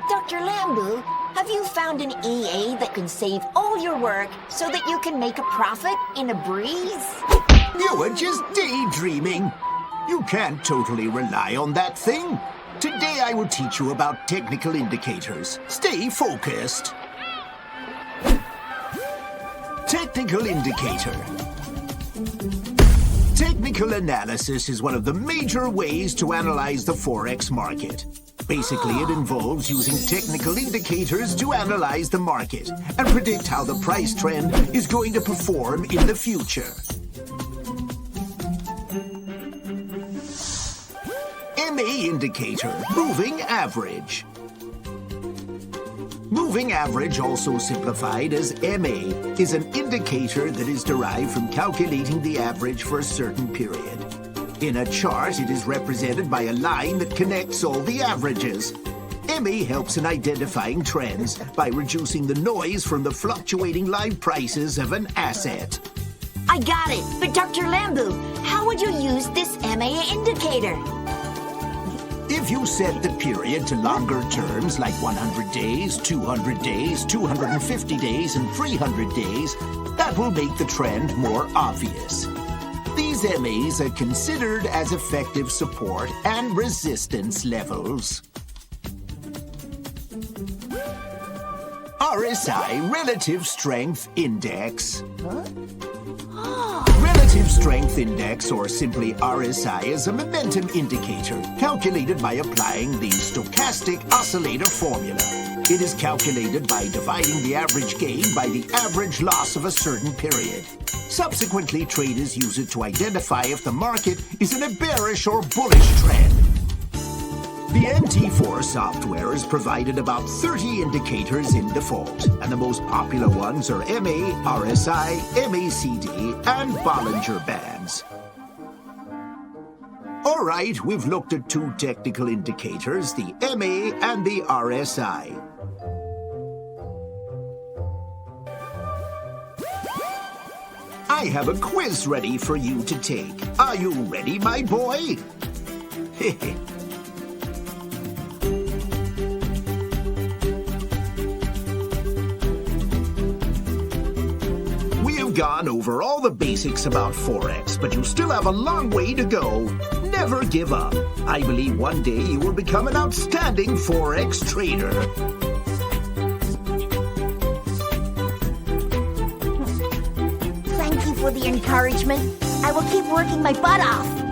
Dr. Lambeau, have you found an EA that can save all your work so that you can make a profit in a breeze? You were just daydreaming. You can't totally rely on that thing. Today I will teach you about technical indicators. Stay focused. Technical indicator. Technical analysis is one of the major ways to analyze the Forex market. Basically, it involves using technical indicators to analyze the market and predict how the price trend is going to perform in the future. MA indicator, moving average. Moving average, also simplified as MA, is an indicator that is derived from calculating the average for a certain period. In a chart, it is represented by a line that connects all the averages. MA helps in identifying trends by reducing the noise from the fluctuating live prices of an asset. I got it, but Dr. Lambeau, how would you use this MA indicator? If you set the period to longer terms like 100 days, 200 days, 250 days, and 300 days, that will make the trend more obvious. These MAs are considered as effective support and resistance levels. RSI, Relative Strength Index. Relative Strength Index, or simply RSI, is a momentum indicator calculated by applying the stochastic oscillator formula. It is calculated by dividing the average gain by the average loss of a certain period. Subsequently, traders use it to identify if the market is in a bearish or bullish trend. The MT4 software has provided about 30 indicators in default, and the most popular ones are MA, RSI, MACD, and Bollinger Bands. All right, we've looked at two technical indicators, the MA and the RSI. I have a quiz ready for you to take. Are you ready, my boy? We have gone over all the basics about Forex, but you still have a long way to go. Never give up. I believe one day you will become an outstanding Forex trader. Thank you for the encouragement. I will keep working my butt off.